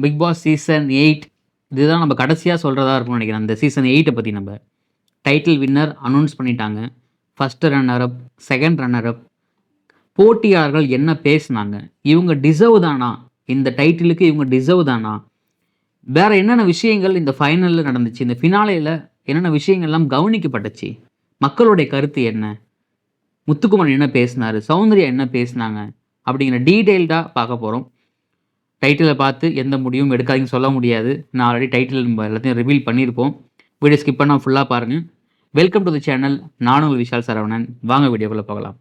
Big Boss season 8 இதுதான் நம்ம கடைசியாக சொல்கிறதா இருக்கும்னு நினைக்கிறேன். அந்த சீசன் 8 பற்றி நம்ம டைட்டில் வின்னர் அனௌன்ஸ் பண்ணிட்டாங்க. First runner up, second runner அப், போட்டியாளர்கள் என்ன பேசுனாங்க, இவங்க டிசர்வ் தானா, இந்த டைட்டிலுக்கு இவங்க டிசர்வ் தானா, வேற என்னென்ன விஷயங்கள் இந்த ஃபைனலில் நடந்துச்சு, இந்த ஃபினாலேயில் என்னென்ன விஷயங்கள்லாம் கவனிக்கப்பட்டுச்சு, மக்களுடைய கருத்து என்ன, முத்துக்குமரன் என்ன பேசினார், சௌந்தர்யா என்ன பேசினாங்க அப்படிங்கிற டீட்டெயில்டாக பார்க்க போகிறோம். டைட்டிலை பார்த்து எந்த முடிவும் எடுக்காதீங்கன்னு சொல்ல முடியாது. நான் ஆல்ரெடி டைட்டில் நம்ம எல்லாத்தையும் ரிவீல் பண்ணியிருப்போம். வீடியோ ஸ்கிப் பண்ணால் ஃபுல்லாக பாருங்கள். Welcome to the channel. நானும் உங்கள் விஷால் சரவணன். வாங்க வீடியோக்குள்ளே போகலாம்.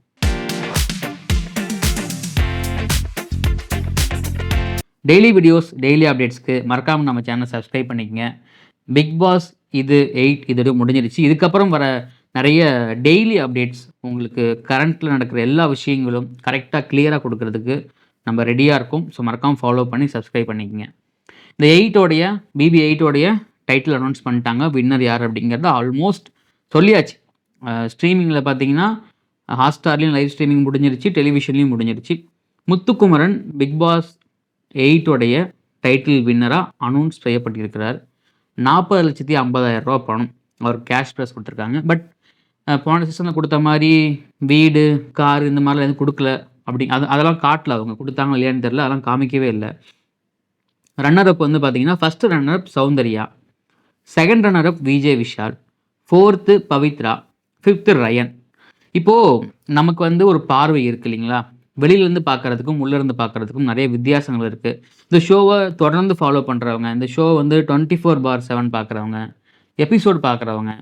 டெய்லி வீடியோஸ், டெய்லி அப்டேட்ஸ்க்கு மறக்காமல் நம்ம சேனலை சப்ஸ்கிரைப் பண்ணிக்கங்க. பிக் பாஸ் இது 8 இதோட முடிஞ்சிருச்சு. இதுக்கப்புறம் வர நிறைய டெய்லி அப்டேட்ஸ் உங்களுக்கு கரண்ட்டில் நடக்கிற எல்லா விஷயங்களும் கரெக்டாக கிளியராக கொடுக்கறதுக்கு நம்ம ரெடியாக இருக்கோம். ஸோ மறக்காமல் ஃபாலோ பண்ணி சப்ஸ்கிரைப் பண்ணிக்கங்க. இந்த 8ஓடைய பிபி 8ஓடைய டைட்டில் அனௌன்ஸ் பண்ணிட்டாங்க. வின்னர் யார் அப்படிங்கிறத ஆல்மோஸ்ட் சொல்லியாச்சு. ஸ்ட்ரீமிங்கில் பார்த்தீங்கன்னா ஹாட்ஸ்டார்லேயும் லைவ் ஸ்ட்ரீமிங் முடிஞ்சிருச்சு, டெலிவிஷன்லேயும் முடிஞ்சிருச்சு. முத்துக்குமரன் பிக் பாஸ் 8ஓடைய டைட்டில் வின்னராக அனௌன்ஸ் செய்யப்பட்டிருக்கிறார். 40,50,000 பணம் அவர் கேஷ் ப்ரைஸ் கொடுத்துருக்காங்க. பட் போன சீசனில் கொடுத்த மாதிரி வீடு, கார் இந்த மாதிரிலாம் எதுவும் கொடுக்கல. அதெல்லாம் காட்டல. அவங்க கொடுத்தாங்க இல்லையான்னு தெரில, அதெல்லாம் காமிக்கவே இல்லை. ரன்னர் அப் வந்து பார்த்தீங்கன்னா first runner up Soundarya, second runner அப் Vijay Vishal, 4th Pavithra, 5th Ryan. இப்போது நமக்கு வந்து ஒரு பார்வை இருக்குது இல்லைங்களா, வெளியிலேருந்து பார்க்குறதுக்கும் உள்ளேருந்து பார்க்குறதுக்கும் நிறைய வித்தியாசங்கள் இருக்குது. இந்த ஷோவை தொடர்ந்து ஃபாலோ பண்ணுறவங்க, இந்த ஷோ வந்து 24/7 பார்க்குறவங்க, எபிசோடு பார்க்குறவங்க,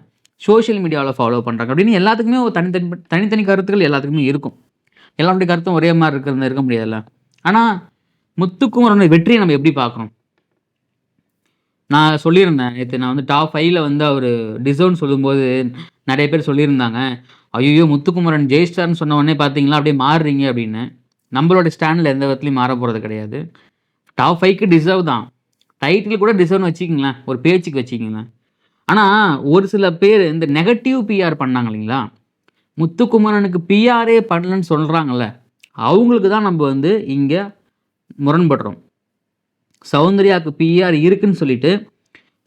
சோஷியல் மீடியாவில் ஃபாலோ பண்ணுறாங்க அப்படின்னு எல்லாத்துக்குமே ஒரு தனித்தனி கருத்துக்கள் எல்லாத்துக்குமே இருக்கும். எல்லாருடைய கருத்தும் ஒரே மாதிரி இருக்க முடியாதுல்ல. ஆனால் முத்துக்குமரனுடைய வெற்றியை நம்ம எப்படி பார்க்குறோம்? நான் சொல்லியிருந்தேன் நேற்று, நான் வந்து டாப் 5ல் வந்து அவர் டிசர்வ்னு சொல்லும்போது நிறைய பேர் சொல்லியிருந்தாங்க, ஐயோ முத்துக்குமரன் ஜெயிஸ்டார்னு சொன்ன உடனே பார்த்தீங்களா அப்படியே மாறுறீங்க அப்படின்னு. நம்மளோட ஸ்டாண்டில் எந்த விதத்துலையும் மாற போகிறது கிடையாது. டாப் 5க்கு டிசர்வ் தான். டைட்டில் கூட டிசர்வ்னு வச்சுக்கிங்களேன், ஒரு பேச்சுக்கு வச்சுக்கிங்களேன். ஆனால் ஒரு சில பேர் இந்த நெகட்டிவ் பிஆர் பண்ணாங்க இல்லைங்களா, முத்துக்குமரனுக்கு பிஆரே பண்ணலன்னு சொல்கிறாங்கல்ல, அவங்களுக்கு தான் நம்ம வந்து இங்கே முரண்படுறோம். சௌந்தர்யாவுக்கு பிஆர் இருக்குன்னு சொல்லிட்டு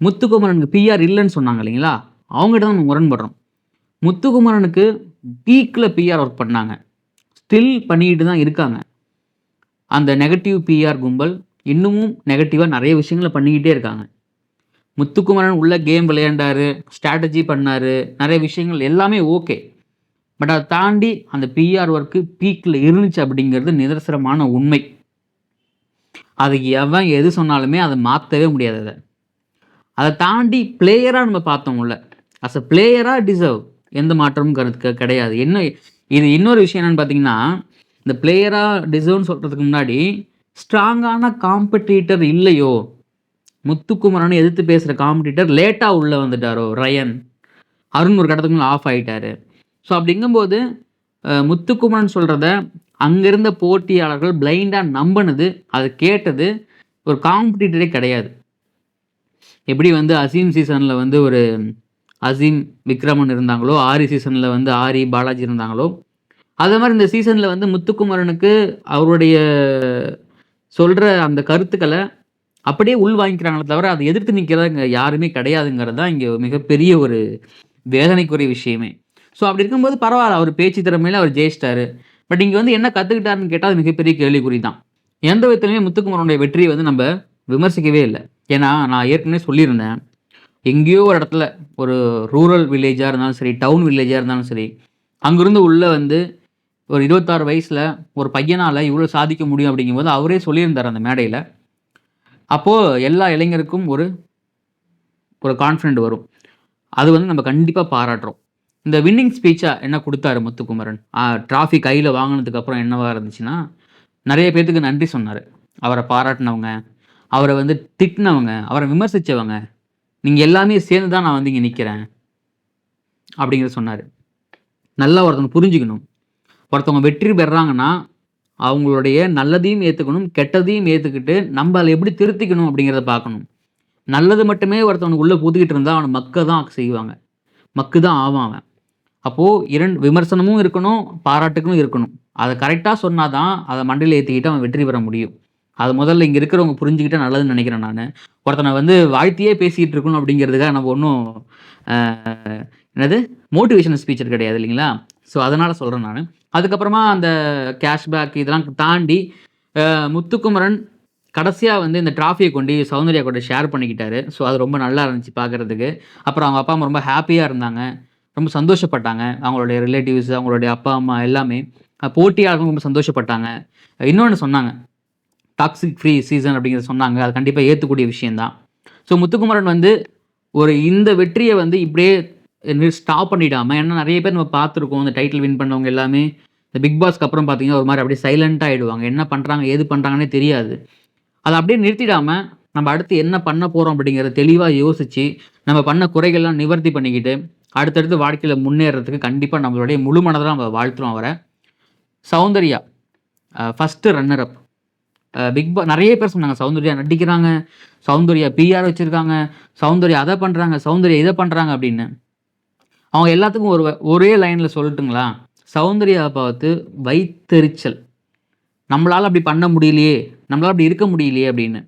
முத்துக்குமரனுக்கு பிஆர் இல்லைன்னு சொன்னாங்க இல்லைங்களா, அவங்ககிட்ட தான் நம்ம முரண்படுறோம். முத்துக்குமரனுக்கு பீக்கில் பிஆர் ஒர்க் பண்ணாங்க, ஸ்டில் பண்ணிக்கிட்டு தான் இருக்காங்க. அந்த நெகட்டிவ் பிஆர் கும்பல் இன்னமும் நெகட்டிவாக நிறைய விஷயங்களை பண்ணிக்கிட்டே இருக்காங்க. முத்துக்குமரன் உள்ள கேம் விளையாண்டார், ஸ்ட்ராட்டஜி பண்ணார், நிறைய விஷயங்கள் எல்லாமே ஓகே. பட் அதை தாண்டி அந்த பிஆர் ஒர்க்கு பீக்கில் இருந்துச்சு அப்படிங்கிறது நிதர்சனமான உண்மை. அதுக்கு எவன் எது சொன்னாலுமே அதை மாற்றவே முடியாது. அதை தாண்டி பிளேயராக நம்ம பார்த்தோம்ல, அஸ் அ பிளேயராக டிசர்வ், எந்த மாற்றமும் கிடையாது. இது இன்னொரு விஷயம் என்னென்னு பார்த்தீங்கன்னா, இந்த பிளேயராக டிசர்வ்னு சொல்கிறதுக்கு முன்னாடி ஸ்ட்ராங்கான காம்படிட்டர் இல்லையோ, முத்துக்குமரனை எதிர்த்து பேசுகிற காம்படிட்டர் லேட்டாக உள்ளே வந்துட்டாரோ, ரயன், அருண் ஒரு கட்டத்துக்கு மேலே ஆஃப் ஆகிட்டார். ஸோ அப்படிங்கும்போது முத்துக்குமரன் சொல்கிறத அங்கேருந்த போட்டியாளர்கள் பிளைண்டாக நம்பினது, அதை கேட்டது ஒரு காம்படிட்டரே கிடையாது. எப்படி வந்து அசீம் சீசனில் வந்து ஒரு அசீம் விக்ரமன் இருந்தாங்களோ, ஆரி சீசனில் வந்து ஆரி பாலாஜி இருந்தாங்களோ, அதே மாதிரி இந்த சீசனில் வந்து முத்துக்குமரனுக்கு அவருடைய சொல்கிற அந்த கருத்துக்களை அப்படியே உள் வாங்கிக்கிறாங்களே தவிர அதை எதிர்த்து நிற்கிறதா இங்கே யாருமே கிடையாதுங்கிறது தான் இங்கே மிகப்பெரிய ஒரு வேதனைக்குரிய விஷயமே. ஸோ அப்படி இருக்கும்போது பரவாயில்ல, அவர் பேச்சு திறமையில் அவர் ஜெயிச்சிட்டாரு. பட் இங்கே வந்து என்ன கற்றுக்கிட்டாருன்னு கேட்டால் அது மிகப்பெரிய கேள்விக்குறி தான். எந்த விதத்துலையுமே முத்துக்குமரனுடைய வெற்றியை வந்து நம்ம விமர்சிக்கவே இல்லை. ஏன்னா நான் ஏற்கனவே சொல்லியிருந்தேன், எங்கேயோ ஒரு இடத்துல ஒரு ரூரல் வில்லேஜாக இருந்தாலும் சரி, டவுன் வில்லேஜாக இருந்தாலும் சரி, அங்கேருந்து உள்ளே வந்து ஒரு 26 வயசில் ஒரு பையனால் இவ்வளோ சாதிக்க முடியும் அப்படிங்கும்போது அவரே சொல்லியிருந்தார் அந்த மேடையில். அப்போது எல்லா இளைஞருக்கும் ஒரு கான்ஃபிடென்ட் வரும். அது வந்து நம்ம கண்டிப்பாக பாராட்டுறோம். இந்த வின்னிங் ஸ்பீச்சாக என்ன கொடுத்தாரு முத்துக்குமரன், ட்ராஃபி கையில் வாங்கினதுக்கப்புறம் என்னவாக இருந்துச்சுன்னா, நிறைய பேர்த்துக்கு நன்றி சொன்னார். அவரை பாராட்டினவங்க, அவரை வந்து திட்டினவங்க, அவரை விமர்சித்தவங்க, நீங்கள் எல்லாமே சேர்ந்து தான் நான் வந்து இங்கே நிற்கிறேன் அப்படிங்கிறத சொன்னார். நல்லா ஒருத்தவங்க புரிஞ்சுக்கணும், ஒருத்தவங்க வெற்றி பெறாங்கன்னா அவங்களுடைய நல்லதையும் ஏற்றுக்கணும், கெட்டதையும் ஏற்றுக்கிட்டு நம்ம அதை எப்படி திருத்திக்கணும் அப்படிங்கிறத பார்க்கணும். நல்லது மட்டுமே ஒருத்தவனுக்கு உள்ளே புதுக்கிட்டு இருந்தால் அவனை மக்க தான் செய்வாங்க, மக்கு தான் ஆவான் அவன். அப்போது விமர்சனமும் இருக்கணும், பாராட்டுக்கும் இருக்கணும். அதை கரெக்டாக சொன்னால் தான் அதை மண்டையில் ஏற்றிக்கிட்டு அவன் வெற்றி பெற முடியும். அது முதல்ல இங்க இருக்கிறவங்க புரிஞ்சுக்கிட்டா நல்லதுன்னு நினைக்கிறேன் நானு. ஒருத்தன வந்து வாழ்த்தியே பேசிட்டு இருக்கணும் அப்படிங்கிறதுக்காக நம்ம ஒண்ணும் அ என்னது மோட்டிவேஷனல் ஸ்பீக்கர் கிடையாது இல்லைங்களா? ஸோ அதனால சொல்றேன் நானு. அதுக்கப்புறமா அந்த கேஷ்பேக் இதெல்லாம் தாண்டி முத்துக்குமரன் கடைசியா வந்து இந்த ட்ராஃபிய கொண்டு சௌந்தர்யா கூட ஷேர் பண்ணிக்கிட்டாரு. ஸோ அது ரொம்ப நல்லா இருந்துச்சு பார்க்கறதுக்கு. அப்புறம் அவங்க அப்பா, அம்மா ரொம்ப ஹேப்பியா இருந்தாங்க. ரொம்ப சந்தோஷப்பட்டாங்க. அவங்களுடைய ரிலேட்டிவ்ஸ், அவங்களுடைய அப்பா, அம்மா எல்லாமே. போட்டியாளர்களும் ரொம்ப சந்தோஷப்பட்டாங்க. இன்னொன்னு சொன்னாங்க. டாக்ஸிக் ஃப்ரீ சீசன் அப்படிங்கிறத சொன்னாங்க. அது கண்டிப்பா ஏத்துக்கூடிய விஷயம் தான். ஸோ முத்துக்குமரன் வந்து இந்த வெற்றிய வந்து இப்படியே ஸ்டாப் பண்ணிடாம ஏன்னா நெறைய பேர் நம்ம பார்த்துருக்கோம். இந்த டைட்டில் வின் பண்ணவங்க எல்லாமே இந்த பிக் பாஸ்க்கு அப்புறம் பார்த்தீங்கன்னா, ஒரு மாரி அப்படியே சைலன்ட்டா ஆயிடுவாங்க. என்ன பண்றாங்க, ஏது பண்றாங்கன்னே தெரியாது. அத அப்படியே நிறுத்திடாம, நம்ம அடுத்து என்ன பண்ண போறோம் அப்படிங்கிறத தெளிவா யோசிச்சு, நம்ம பண்ண குறைகள்லாம் நிவர்த்தி பண்ணிக்கிட்டு, அடுத்தடுத்து வாழ்க்கையில முன்னேறதுக்கு கண்டிப்பா நம்மளுடைய முழு மனதா நம்ம வாழ்த்துறோம் அவர. Soundarya first runner up. நெறைய பேர் சொன்னாங்க. சௌந்தர்யா நடிக்கிறாங்க, சௌந்தர்யா பிஆர் வச்சிருக்காங்க, சௌந்தர்யா அத பண்றாங்க, சௌந்தர்யா இத பண்றாங்க அப்படின்னு. அவங்க எல்லாத்துக்கும் ஒரே லைன்ல சொல்லட்டுங்களா? சௌந்தர்யாவ பார்த்து வயித்தெரிச்சல். நம்மளால அப்படி பண்ண முடியலையே, நம்மளால அப்படி இருக்க முடியலையே அப்படின்னு.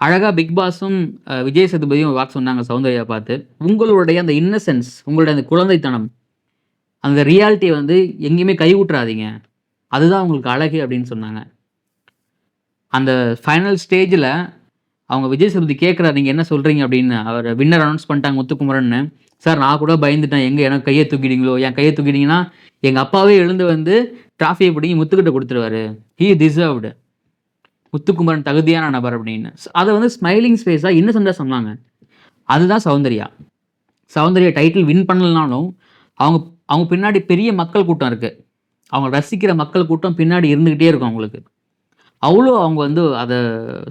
அழகா பிக் பாஸும் விஜய் சேதுபதியும் ஒரு வார்த்தை சொன்னாங்க சௌந்தர்யாவ பார்த்து. உங்களுடைய அந்த இன்னசென்ஸ், உங்களுடைய அந்த குழந்தைத்தனம், அந்த ரியாலிட்டிய வந்து எங்கேயுமே கைவிட்றாதீங்க. அதுதான் உங்களுக்கு அழகு அப்படின்னு சொன்னாங்க. அந்த ஃபைனல் ஸ்டேஜ்ல அவங்க விஜய் சேதுபதி கேட்குறாரு, "நீங்க என்ன சொல்றீங்க?" அப்படின்னு. அவர் வின்னர் அனௌன்ஸ் பண்ணிட்டாங்க முத்துக்குமரன்னு. "சார் நான் கூட பயந்துட்டேன். எங்க எனக்கு கைய தூக்கிட்டீங்களோ? என் கைய தூக்கிட்டீங்கன்னா, எங்க அப்பாவே எழுந்து வந்து ட்ராஃபிய பிடுங்கி முத்துக்கிட்ட குடுத்துருவாரு. He deserved. முத்துக்குமரன் தகுதியான நபர்" அப்படின்னு. அத வந்து ஸ்மைலிங் ஃபேஸா இன்னசென்ட்டா சொன்னாங்க. அதுதான் சௌந்தர்யா. சௌந்தர்யா டைட்டில் வின் பண்ணலனாலும், அவங்க அவங்க பின்னாடி பெரிய மக்கள் கூட்டம் இருக்கு. அவங்க ரசிக்கிற மக்கள் கூட்டம் பின்னாடி இருந்துகிட்டே இருக்கும் அவங்களுக்கு. அவ்வளோ அவங்க வந்து அத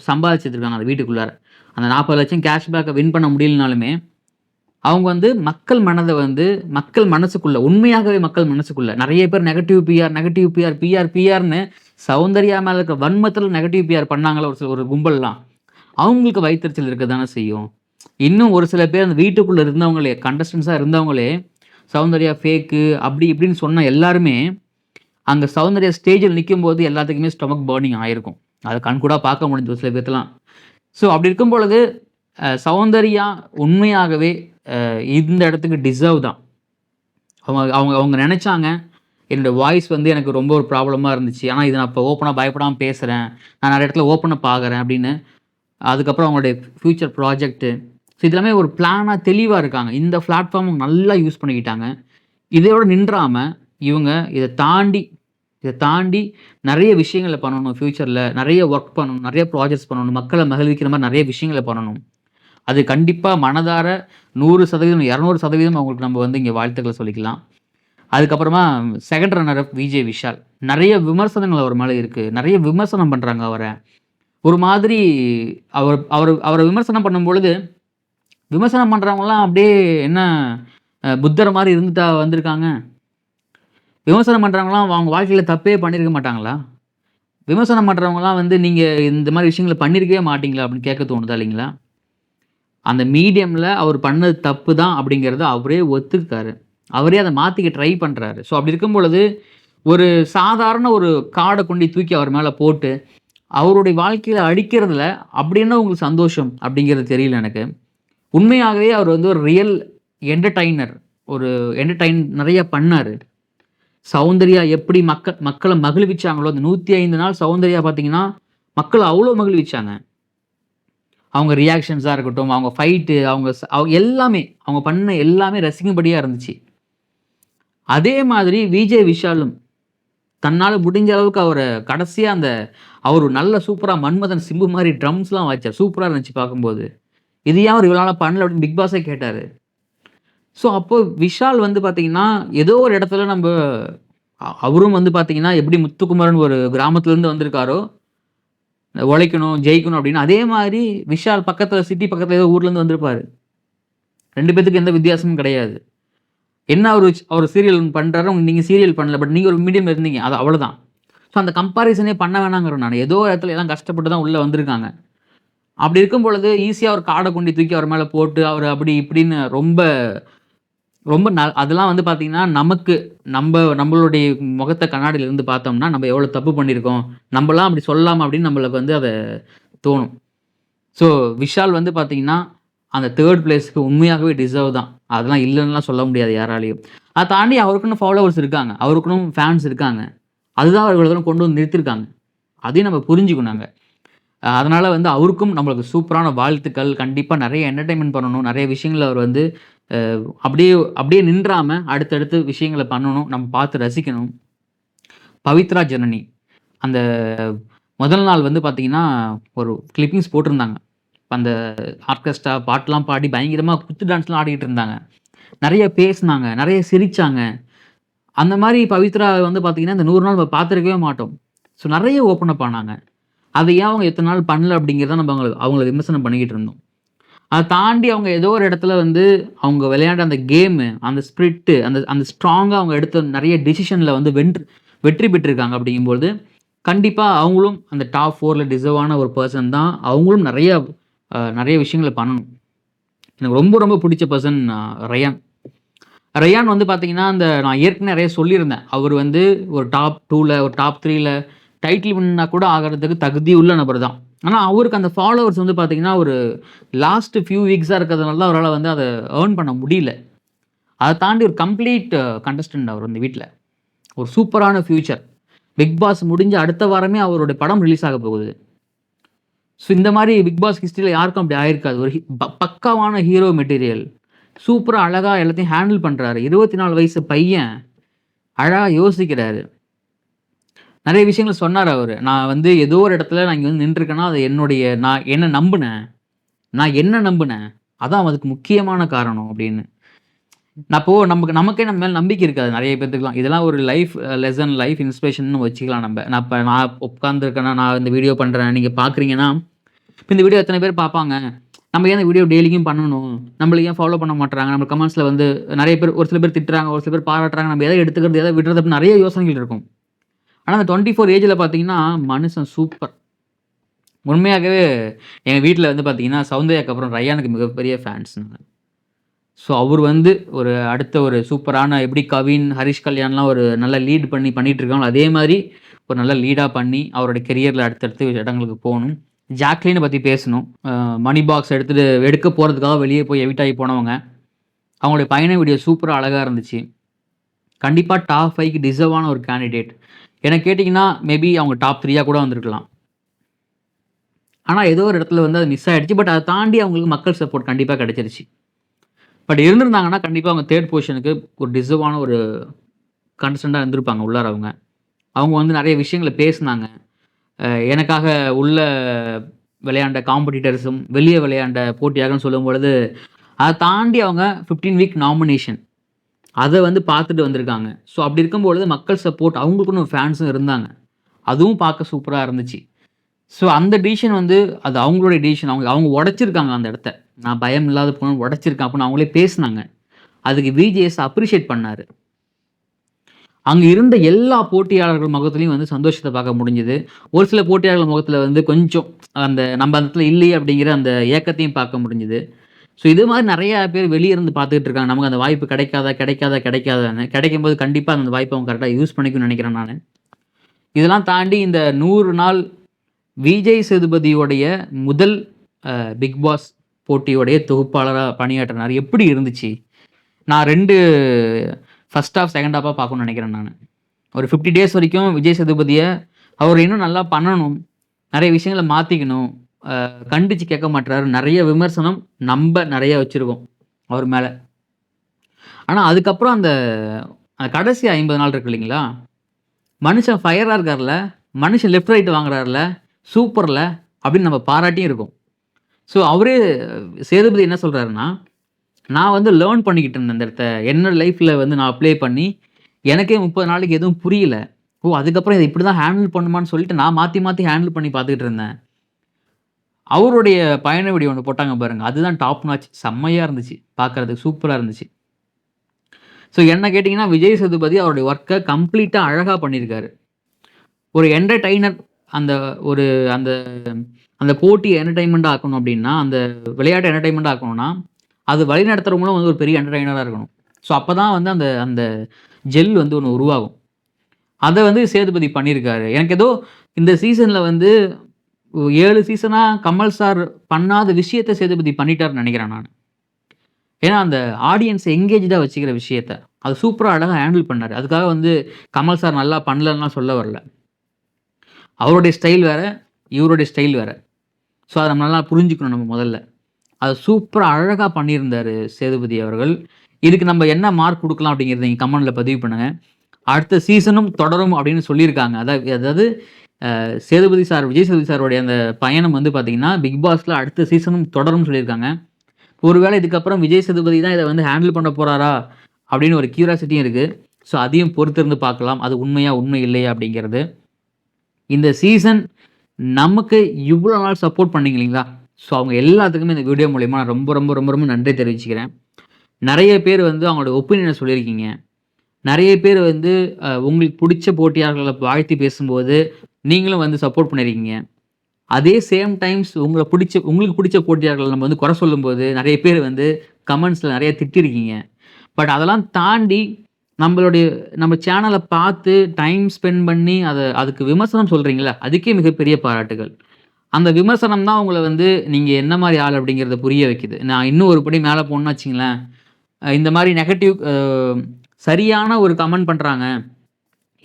சம்பாதிச்சு வச்சிருக்காங்க அந்த வீட்டுக்குள்ளார. அந்த 40,00,000 கேஷ்பேக்க வின் பண்ண முடியலனாலுமே, அவங்க வந்து மக்கள் மனத வந்து மக்கள் மனசுக்குள்ள உண்மையாகவே மக்கள் மனசுக்குள்ள நெறைய பேர் நெகட்டிவ் பிஆர், நெகட்டிவ் பிஆர், பிஆர்ன்னு சௌந்தர்யா மேல இருக்க வன்மத்துல நெகட்டிவ் பிஆர் பண்ணாங்கல்ல ஒரு கும்பல்லாம். அவங்களுக்கு வயித்தெரிச்சல் இருக்க தானே செய்யும். இன்னும் ஒரு சில பேர் அந்த வீட்டுக்குள்ள இருந்தவங்களே, கண்டஸ்டன்ட்ஸா இருந்தவங்களே, சௌந்தர்யா ஃபேக்கு அப்படி இப்படின்னு சொன்ன எல்லாருமே, அங்க சௌந்தர்யா ஸ்டேஜ்ல நிக்கும்போது எல்லாத்துக்குமே ஸ்டொமக் பர்னிங் ஆயிருக்கும். அத கண்கூடா பார்க்க முடிஞ்சது சில பேத்துலாம். ஸோ அப்படி இருக்கும் பொழுது, சௌந்தர்யா உண்மையாகவே இந்த இடத்துக்கு டிசர்வ் தான். அவங்க அவங்க அவங்க நெனச்சாங்க, என்னோட வாய்ஸ் வந்து எனக்கு ரொம்ப ஒரு ப்ராப்ளமா இருந்துச்சு. ஆனா இத நான் இப்ப ஓப்பனா பயப்படாம பேசுறேன். நான் நெறைய இடத்துல ஓப்பன் அப் ஆகுறேன் அப்படின்னு. அதுக்கப்புறம் அவங்களுடைய ஃபியூச்சர் ப்ராஜெக்ட். ஸோ இது எல்லாமே ஒரு பிளானா தெளிவா இருக்காங்க. இந்த பிளாட்ஃபார்ம் நல்லா யூஸ் பண்ணிக்கிட்டாங்க. இதோட நின்றாம, இவங்க இத தாண்டி நெறைய விஷயங்கள பண்ணணும் ஃபியூச்சர்ல. நெறைய ஒர்க் பண்ணணும். நெறைய ப்ராஜெக்ட்ஸ் பண்ணணும். மக்கள மகிழ்விக்கிற மாரி நெறைய விஷயங்கள பண்ணணும். அது கண்டிப்பா மனதார 100%, 200% அவங்களுக்கு நம்ம வந்து இங்க வாழ்த்துக்கள சொல்லிக்கலாம். அதுக்கப்புறமா second runner up VJ Vishal. நெறைய விமர்சனங்கள் அவர் மேல இருக்கு. நெறைய விமர்சனம் பண்றாங்க அவர. ஒரு மாதிரி அவர விமர்சனம் பண்ணும்பொழுது, விமர்சனம் பண்றவங்கலாம் அப்படியே என்ன புத்தர் மாரி இருந்துட்டா வந்திருக்காங்க? விமர்சனம் பண்றவங்கலாம் அவங்க வாழ்க்கையில தப்பே பண்ணியிருக்க மாட்டாங்களா? விமர்சனம் பண்றவங்கலாம் வந்து, "நீங்க இந்த மாரி விஷயங்கள பண்ணியிருக்கவே மாட்டீங்களா?" அப்படின்னு கேட்க தோணுதா இல்லைங்களா? அந்த மீடியம்ல அவர் பண்ணது தப்பு தான் அப்படிங்கிறத அவரே ஒத்துக்கிட்டாரு. அவரே அத மாத்திக்க ட்ரை பண்றாரு. ஸோ அப்படி இருக்கும் பொழுது, ஒரு சாதாரண ஒரு கார்ட கொண்டு தூக்கி அவர் மேல போட்டு, அவருடைய வாழ்க்கையில அழிக்கிறதுல அப்படி என்ன உங்களுக்கு சந்தோஷம் அப்படிங்கிறது தெரியல எனக்கு. உண்மையாகவே அவர் வந்து ஒரு ரியல் என்டர்டெய்னர். ஒரு நெறைய பண்ணாரு. சௌந்தர்யா எப்படி மக்கள மகிழ்விச்சாங்களோ, அந்த 105 நாள் சௌந்தர்யா பார்த்தீங்கன்னா, மக்கள அவ்ளோ மகிழ்விச்சாங்க. அவங்க ரியாக்ஷன்ஸா இருக்கட்டும், அவங்க ஃபைட்டு, அவங்க எல்லாமே, அவங்க பண்ண எல்லாமே ரசிக்கும்படியா இருந்துச்சு. அதே மாதிரி விஜே விஷாலும் தன்னால முடிஞ்ச அளவுக்கு கடைசியா அவரு நல்ல சூப்பரா மன்மதன் சிம்பு மாரி ட்ரம்ஸ்லாம் வாய்ச்சார். சூப்பரா இருந்துச்சு பார்க்கும்போது. "இது ஏன் அவரு இவ்வளோ நாளா பண்ணல?" அப்படின்னு பிக் பாஸே கேட்டாரு. ஸோ அப்போ விஷால் வந்து பார்த்தீங்கன்னா, ஏதோ ஒரு இடத்துல அவரும் வந்து பார்த்தீங்கன்னா, எப்படி முத்துக்குமரன் ஒரு கிராமத்திலருந்து வந்திருக்காரோ, உழைக்கணும், ஜெயிக்கணும் அப்படின்னு, அதே மாரி விஷால் பக்கத்துல சிட்டி பக்கத்துல ஏதோ ஊர்லேருந்து வந்திருப்பாரு. 2 பேத்துக்கும் எந்த வித்தியாசமும் கிடையாது. என்ன அவரு சீரியல் பண்றாரு, நீங்க சீரியல் பண்ணல. பட் நீங்க ஒரு மீடியம்ல இருந்தீங்க. அது அவ்வளோதான். ஸோ அந்த கம்பேரிசனே பண்ண வேணாங்கிறேன் நானு. ஏதோ ஒரு இடத்துல எல்லாம் கஷ்டப்பட்டு தான் உள்ள வந்திருக்காங்க. அப்படி இருக்கும் பொழுது ஈஸியா ஒரு கார்ட கொண்டு தூக்கி அவர் மேல போட்டு, அவரு அப்படி இப்படின்னு ரொம்ப ரொம்ப அதெல்லாம் வந்து பார்த்தீங்கன்னா, நம்மளுடைய முகத்த கண்ணாடில இருந்து பார்த்தோம்னா, நம்ம எவ்வளோ தப்பு பண்ணியிருக்கோம். நம்பலாம் அப்படி சொல்லலாமா அப்படின்னு நம்மளுக்கு வந்து அத தோணும். ஸோ விஷால் வந்து பார்த்தீங்கன்னா, அந்த 3 பிளேஸ்க்கு உண்மையாகவே டிசர்வ் தான். அதெல்லாம் இல்லன்னுலாம் சொல்ல முடியாது யாராலயும். அத தாண்டி அவருக்குன்னு ஃபாலோவர்ஸ் இருக்காங்க. அவருக்குன்னு ஃபேன்ஸ் இருக்காங்க. அதுதான் அவர் இவ்வளோ தூரம் கொண்டு வந்து நிறுத்தியிருக்காங்க. அதையும் நம்ம புரிஞ்சுக்கணுங்க. அதனால வந்து அவருக்கும் நம்மளுக்கு சூப்பரான வாழ்த்துக்கள். கண்டிப்பா நெறைய என்டர்டெயின்மென்ட் பண்ணணும். நெறைய விஷயங்கள அவர் வந்து அப்படியே அப்படியே நின்றாம அடுத்தடுத்து விஷயங்கள பண்ணணும். நம்ம பார்த்து ரசிக்கணும். பவித்ரா ஜனனி அந்த முதல் நாள் வந்து பார்த்தீங்கன்னா, ஒரு கிளிப்பிங்ஸ் போட்டிருந்தாங்க. அந்த ஆர்கெஸ்ட்ரா பாட்டுலாம் பாடி பயங்கரமா குத்து டான்ஸ்லாம் ஆடிட்டு இருந்தாங்க. நெறைய பேசுனாங்க, நெறைய சிரிச்சாங்க. அந்த மாரி பவித்ரா வந்து பார்த்தீங்கன்னா, இந்த 100 நாள் நம்ம பார்த்திருக்கவே மாட்டோம். ஸோ நெறைய ஓப்பன் அப் ஆனாங்க. அத ஏன் அவங்க இத்தன நாள் பண்ணல அப்படிங்கிறத நம்ம அவங்கள விமர்சனம் பண்ணிக்கிட்டு இருந்தோம். அத தாண்டி அவங்க ஏதோ ஒரு இடத்துல வந்து அவங்க விளையாண்ட அந்த கேமு, அந்த ஸ்பிரிட்டு, அந்த அந்த ஸ்ட்ராங்கா அவங்க எடுத்த நெறைய டிசிஷன்ல வந்து வெற்றி பெற்றிருக்காங்க அப்படிங்கும்போது, கண்டிப்பா அவங்களும் அந்த டாப் 4ல டிசர்வ் ஆன ஒரு பெர்சன் தான். அவங்களும் நெறைய விஷயங்கள பண்ணணும். எனக்கு ரொம்ப ரொம்ப புடிச்ச பெர்சன் ரயான். ரயான் வந்து பார்த்தீங்கன்னா, நான் ஏற்கனவே நெறைய சொல்லியிருந்தேன். அவரு வந்து ஒரு டாப் 2ல, ஒரு டாப் 3ல டைட்டில் வின்னா கூட ஆகுறதுக்கு தகுதி உள்ள நபர் தான். ஆனா, அவருக்கு அந்த ஃபாலோவர்ஸ் வந்து பார்த்தீங்கன்னா, ஒரு லாஸ்ட் ஃபியூ வீக்ஸா இருக்கிறதுனால தான் அவரால வந்து அத ஏர்ன் பண்ண முடியல. அத தாண்டி ஒரு கம்ப்ளீட் கண்டஸ்டன்ட் அவர் வந்து வீட்ல. ஒரு சூப்பரான ஃபியூச்சர். பிக் பாஸ் முடிஞ்ச அடுத்த வாரமே அவருடைய படம் ரிலீஸ் ஆக போகுது. ஸோ இந்த மாரி பிக் பாஸ் ஹிஸ்டரில யாருக்கும் அப்படி ஆயிருக்காது. ஒரு பக்காவான ஹீரோ மெட்டீரியல். சூப்பரா அழகா எல்லாத்தையும் ஹேண்டில் பண்றாரு. 24 வயசு பையன். அழகா யோசிக்கிறாரு. நெறைய விஷயங்கள் சொன்னாரு அவரு. நான் வந்து ஏதோ ஒரு இடத்துல நான் இங்க வந்து நின்றுருக்கேன்னா, அது நான் என்ன நம்புனேன். நான் என்ன நம்புனேன். அதான் அதுக்கு முக்கியமான காரணம் அப்படின்னு. நமக்கே நம்ம மேல நம்பிக்கை இருக்காது நெறைய பேத்துக்குலாம். இதெல்லாம் ஒரு லைஃப் லெசன், லைஃப் இன்ஸ்பிரேஷன்னு வச்சுக்கலாம் நம்ப. நான் உட்கார்ந்துருக்கேன்னா, நான் இந்த வீடியோ பண்றேன். நீங்க பார்க்குறீங்கன்னா, இப்ப இந்த வீடியோ எத்தன பேர் பார்ப்பாங்க? நம்ம ஏன் இந்த வீடியோ டெய்லிக்கும் பண்ணணும்? நம்மள ஏன் ஃபாலோ பண்ண மாட்றாங்க? நம்ம கமெண்ட்ஸ்ல வந்து நெறைய பேர் ஒரு சில பேர் திட்டுறாங்க, ஒரு சில பேர் பாராட்டுறாங்க. நம்ம எத எடுத்துக்கிறது, எத விடுறது அப்படின்னு நெறைய யோசனைகள் இருக்கும். ஆனா, அந்த 24 ஏஜ்ல பார்த்தீங்கன்னா, மனுஷன் சூப்பர். உண்மையாகவே எங்க வீட்ல வந்து பார்த்தீங்கன்னா, சௌந்தர்யாக்கு அப்புறம் ரயானுக்கு மிகப்பெரிய ஃபேன்ஸ் நாங்க. ஸோ, அவரு வந்து அடுத்த ஒரு சூப்பரான எப்படி கவின், ஹரிஷ் கல்யாண்லாம் ஒரு நல்ல லீட் பண்ணிட்டு இருக்காங்களோ, அதே மாரி ஒரு நல்ல லீடா பண்ணி, அவரோட கெரியர்ல அடுத்தடுத்து இடங்களுக்கு போணும். ஜாக்லின பத்தி பேசணும். மணி பாக்ஸ் எடுக்க போறதுக்காக வெளிய போய் எவிக்ட் ஆகி போனவங்க. அவங்களுடைய பயண வீடியோ சூப்பரா அழகா இருந்துச்சு. கண்டிப்பா டாப் 5க்கு டிசர்வ் ஆன ஒரு கேண்டிடேட். என்ன கேட்டீங்கன்னா, மேபி அவங்க டாப் 3யா கூட வந்திருக்கலாம். ஆனா, ஏதோ ஒரு இடத்துல வந்து அது மிஸ் ஆயிடுச்சு. பட் அத தாண்டி அவங்களுக்கு மக்கள் சப்போர்ட் கண்டிப்பா கிடைச்சிருச்சு. பட் இருந்திருந்தாங்கன்னா, கண்டிப்பா அவங்க 3 பொசிஷனுக்கு ஒரு டிசர்வ் ஆன ஒரு கண்டஸ்டன்ட்டா இருந்திருப்பாங்க உள்ளார அவங்க. அவங்க வந்து நெறைய விஷயங்கள பேசுனாங்க. எனக்காக உள்ள விளையாண்ட காம்படிட்டர்ஸும், வெளிய விளையாண்ட போட்டியாளர்கள்னு சொல்லும்பொழுது, அத தாண்டி அவங்க 15 வீக் நாமினேஷன். அத வந்து பார்த்துட்டு வந்திருக்காங்க. ஸோ அப்படி இருக்கும்பொழுது மக்கள் சப்போர்ட் அவங்களுக்குன்னு ஃபேன்ஸும் இருந்தாங்க. அதுவும் பார்க்க சூப்பரா இருந்துச்சு. ஸோ அந்த டிசிஷன் வந்து அது அவங்களுடைய டிசிஷன். அவங்க அவங்க உடைச்சிருக்காங்க அந்த இடத்த. நான் பயம் இல்லாத போனேன் உடைச்சிருக்கேன் அப்படின்னு அவங்களே பேசுனாங்க. அதுக்கு விஜேஎஸ் அப்ரிஷியேட் பண்ணாரு. அங்க இருந்த எல்லா போட்டியாளர்கள் முகத்திலயும் வந்து சந்தோஷத்த பார்க்க முடிஞ்சது. ஒரு சில போட்டியாளர்கள் முகத்துல வந்து கொஞ்சம் நம்ம அந்த இடத்துல இல்லையே அப்படிங்கிற அந்த ஏக்கத்தையும் பார்க்க முடிஞ்சது. ஸோ இது மாரி நெறைய பேர் வெளிய இருந்து பார்த்துக்கிட்டு இருக்காங்க. நமக்கு அந்த வாய்ப்பு கிடைக்காதான்னு. கிடைக்கும்போது கண்டிப்பா அந்த வாய்ப்ப அவங்க கரெக்ட்டா யூஸ் பண்ணிக்கணும்னு நெனைக்கிறேன் நானு. இதெல்லாம் தாண்டி இந்த 100 நாள் விஜய் சேதுபதியோடைய முதல் பிக் பாஸ் போட்டியோடைய தொகுப்பாளரா பணியாற்றினாரு. எப்படி இருந்துச்சு? நான் 2 ஃபர்ஸ்ட் ஹாஃப், செகண்ட் ஹாஃபா பார்க்கணும்னு நெனைக்கிறேன் நானு. ஒரு 50 டேஸ் வரைக்கும் விஜய் சேதுபதிய அவர் இன்னும் நல்லா பண்ணணும். நெறைய விஷயங்கள மாத்திக்கணும். கண்டிச்சு கேட்க மாட்றாரு. நெறைய விமர்சனம் நெறைய வச்சிருக்கோம் அவர் மேல. ஆனா அதுக்கப்புறம் அந்த அந்த கடைசி 50 நாள் இருக்கு இல்லைங்களா? மனுஷன் ஃபயரா இருக்கார்ல, மனுஷன் லெஃப்ட், ரைட் வாங்குறார்ல, சூப்பர்ல அப்படின்னு நம்ம பாராட்டியும் இருக்கோம். ஸோ அவரே சேதுபதி என்ன சொல்றாருன்னா, நான் வந்து லேர்ன் பண்ணிக்கிட்டு இருந்தேன் இந்த இடத்த. என்னோட லைஃப்ல வந்து நான் அப்ளை பண்ணி, எனக்கே 30 நாளைக்கு எதுவும் புரியல. ஓ! அதுக்கப்புறம் இத இப்படிதான் ஹேண்டில் பண்ணுமான்னு சொல்லிட்டு நான் மாத்தி மாத்தி ஹேண்டில் பண்ணி பார்த்துக்கிட்டு இருந்தேன். அவருடைய பயண வீடியோ ஒண்ணு போட்டாங்க பாருங்க. அதுதான் டாப் நாச். செம்மையா இருந்துச்சு. பார்க்கறதுக்கு சூப்பரா இருந்துச்சு. ஸோ என்ன கேட்டீங்கன்னா, விஜய் சேதுபதி அவருடைய வொர்க்க கம்ப்ளீட்டா அழகா பண்ணியிருக்காரு. ஒரு என்டர்டெய்னர் அந்த ஒரு அந்த அந்த போட்டிய என்டர்டெயின்மென்ட்டா ஆக்கணும் அப்டின்னா, அந்த விளையாட்ட என்டர்டெயின்மென்ட்டா ஆக்கணும்னா, அது வழிநடத்துறவங்களும் வந்து ஒரு பெரிய என்டர்டெய்னரா இருக்கணும். ஸோ அப்போ தான் வந்து அந்த அந்த ஜெல் வந்து ஒன்று உருவாகும். அத வந்து சேதுபதி பண்ணியிருக்காரு. எனக்கு ஏதோ இந்த சீசன்ல வந்து 7 சீசனா கமல் சார் பண்ணாத விஷயத்த சேதுபதி பண்ணிட்டாருன்னு நெனைக்கிறேன் நானு. ஏன்னா, அந்த ஆடியன்ஸ எங்கேஜ்டா வச்சுக்கிற விஷயத்த. அது சூப்பரா அழகா ஹேண்டில் பண்ணாரு. அதுக்காக வந்து கமல் சார் நல்லா பண்ணலன்னுலாம் சொல்ல வரல. அவருடைய ஸ்டைல் வேற, இவருடைய ஸ்டைல் வேற. ஸோ அத நம்ம நல்லா புரிஞ்சுக்கணும் நம்ம முதல்ல. அத சூப்பரா அழகா பண்ணியிருந்தாரு சேதுபதி அவர்கள். இதுக்கு நம்ம என்ன மார்க் குடுக்கலாம் அப்படிங்கிறத நீங்க கமெண்ட்ல பதிவு பண்ணுங்க. அடுத்த சீசனும் தொடரும் அப்படின்னு சொல்லியிருக்காங்க. அதாவது சேதுபதி சார், விஜய் சேதுபதி சாருடைய அந்த பயணம் வந்து பார்த்தீங்கன்னா, பிக் பாஸ்ல அடுத்த சீசனும் தொடரும்னு சொல்லியிருக்காங்க. ஒருவேளை இதுக்கப்புறம் விஜய் சேதுபதி தான் இத வந்து ஹேண்டில் பண்ண போறாரா? அப்படின்னு ஒரு கியூரியாசிட்டியும் இருக்கு. ஸோ அதையும் பொறுத்திருந்து பார்க்கலாம். அது உண்மையா, உண்மை இல்லையா அப்படிங்கிறது. இந்த சீசன் நமக்கு இவ்வளோ நாள் சப்போர்ட் பண்ணீங்க இல்லைங்களா? ஸோ அவங்க எல்லாத்துக்குமே இந்த வீடியோ மூலியமா நான் ரொம்ப ரொம்ப ரொம்ப ரொம்ப நன்றி தெரிவிச்சுக்கிறேன். நெறைய பேர் வந்து அவங்களோட ஒப்பீனியன சொல்லியிருக்கீங்க. நெறைய பேர் வந்து உங்களுக்கு புடிச்ச போட்டியாளர்கள வாழ்த்தி பேசும்போது, நீங்களும் வந்து சப்போர்ட் பண்ணியிருக்கீங்க. அதே சேம் டைம்ஸ் உங்களுக்கு புடிச்ச போட்டியாளர்கள நம்ம வந்து குறை சொல்லும்போது, நெறைய பேர் வந்து கமெண்ட்ஸ்ல நெறைய திட்டியிருக்கீங்க. பட் அதெல்லாம் தாண்டி நம்மளுடைய நம்ம சேனல பார்த்து டைம் ஸ்பெண்ட் பண்ணி அதுக்கு விமர்சனம் சொல்றீங்கல்ல, அதுக்கே மிகப்பெரிய பாராட்டுகள். அந்த விமர்சனம் தான் உங்கள வந்து நீங்க என்ன மாரி ஆள் அப்படிங்கிறத புரிய வைக்குது. நான் இன்னும் ஒரு படி மேல போனேன்னு வச்சுக்கங்களேன், இந்த மாரி நெகட்டிவ் சரியான ஒரு கமெண்ட் பண்றாங்க.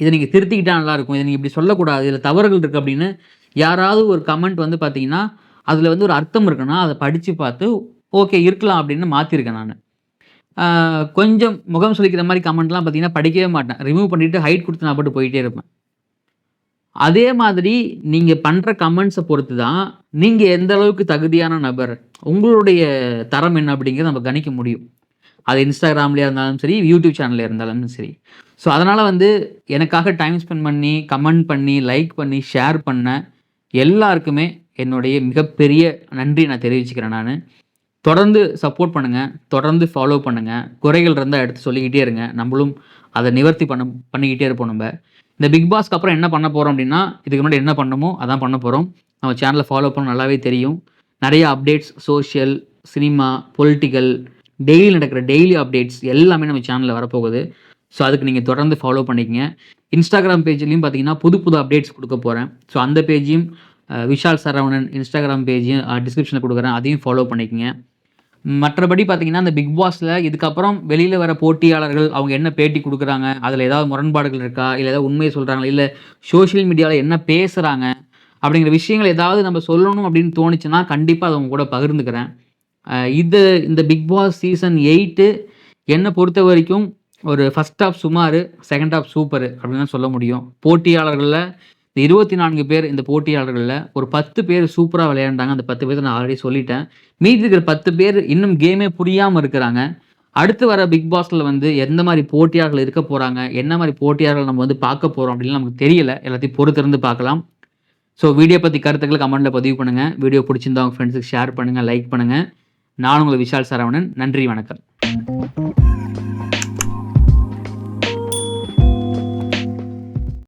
இத நீங்க திருத்திக்கிட்டா நல்லாருக்கும். இத நீங்க இப்படி சொல்லக்கூடாது. இதுல தவறுகள் இருக்கு அப்படின்னு யாராவது ஒரு கமெண்ட் வந்து பார்த்தீங்கன்னா, அதுல வந்து ஒரு அர்த்தம் இருக்குன்னா, அத படிச்சு பார்த்து ஓகே இருக்கலாம் அப்படின்னு மாத்திருக்கேன் நானு. ஆ கொஞ்சம் முகம் சுளிக்கிற மாரி கமெண்ட்லாம் பார்த்தீங்கன்னா, படிக்கவே மாட்டேன். ரிமூவ் பண்ணிட்டு ஹைட் குடுத்து நான் பாட்டுக்கு போயிட்டே இருப்பேன். அதே மாதிரி நீங்க பண்ற கமெண்ட்ஸ பொறுத்து தான், நீங்க எந்த அளவுக்கு தகுதியான நபர், உங்களுடைய தரம் என்ன அப்படிங்கிறத நம்ம கணிக்க முடியும். அது Instagramலயா இருந்தாலும் சரி, YouTube சேனல்ல இருந்தாலும் சரி. ஸோ அதனால வந்து எனக்காக டைம் ஸ்பெண்ட் பண்ணி, கமெண்ட் பண்ணி, லைக் பண்ணி, ஷேர் பண்ண எல்லாருக்குமே என்னுடைய மிகப்பெரிய நன்றிய நான் தெரிவிச்சுக்கிறேன் நானு. தொடர்ந்து சப்போர்ட் பண்ணுங்க. தொடர்ந்து ஃபாலோ பண்ணுங்க. குறைகள் இருந்தா எடுத்து சொல்லிக்கிட்டே இருங்க. நம்மளும் அத நிவர்த்தி பண்ணிக்கிட்டே இருப்போம் நம்ப. இந்த பிக் பாஸ்க்கு அப்புறம் என்ன பண்ண போறோம் அப்டின்னா, இதுக்கு முன்னாடி என்ன பண்ணோமோ அதான் பண்ண போறோம். நம்ம சேனல ஃபாலோ பண்ண நல்லாவே தெரியும். நெறைய updates social, cinema, political, daily updates எல்லாமே நம்ம சேனல்ல வரப்போகுது. ஸோ அதுக்கு நீங்க தொடர்ந்து ஃபாலோ பண்ணிக்கங்க. Instagram பேஜ்லயும் பார்த்தீங்கன்னா, புது புது அப்டேட்ஸ் குடுக்க போறேன். ஸோ அந்த பேஜையும் விஷால் சரவணன் Instagram பேஜையும் டிஸ்கிரிப்ஷன்ல குடுக்குறேன். அதையும் ஃபாலோ பண்ணிக்கங்க. மற்றபடி பார்த்தீங்கன்னா, அந்த பிக் பாஸ்ல இதுக்கப்புறம் வெளியில வர போட்டியாளர்கள் அவங்க என்ன பேட்டி குடுக்குறாங்க, அதில ஏதாவது முரண்பாடுகள் இருக்கா? இல்ல ஏதாவது உண்மைய சொல்றாங்களா? இல்ல சோசியல் மீடியால என்ன பேசுறாங்க? அப்படிங்கிற விஷயங்கள் ஏதாவது நம்ம சொல்லணும் அப்படின்னு தோணுச்சுன்னா, கண்டிப்பா அத உங்க கூட பகிர்ந்துக்கிறேன். அ இது இந்த பிக் பாஸ் சீசன் 8 என்ன பொறுத்தவரைக்கும் ஒரு ஃபர்ஸ்ட் ஹாஃப் சுமாரு, செகண்ட் ஹாஃப் சூப்பரு அப்படின்னு தான் சொல்ல முடியும். போட்டியாளர்கள்ல இந்த 24 பேர் இந்த போட்டியாளர்கள்ல ஒரு 10 பேர் சூப்பரா விளையாண்டாங்க. அந்த 10 பேத்த நான் ஆல்ரெடி சொல்லிட்டேன். மீதி இருக்கிற 10 பேர் இன்னும் கேமே புரியாம இருக்கிறாங்க. அடுத்து வர பிக் பாஸ்ல வந்து எந்த மாரி போட்டியாளர்கள் இருக்க போறாங்க? என்ன மாரி போட்டியாளர்கள் நம்ம வந்து பார்க்க போறோம்? அப்படின்லாம் நமக்கு தெரியல. எல்லாத்தையும் பொறுத்திருந்து பார்க்கலாம். ஸோ வீடியோ பத்தி கருத்துக்கள கமெண்ட்ல பதிவு பண்ணுங்க. வீடியோ புடிச்சிருந்தா உங்க ஃப்ரெண்ட்ஸ்க்கு ஷேர் பண்ணுங்க, லைக் பண்ணுங்க. நான் உங்கள் விஷால் சரவணன். நன்றி, வணக்கம்.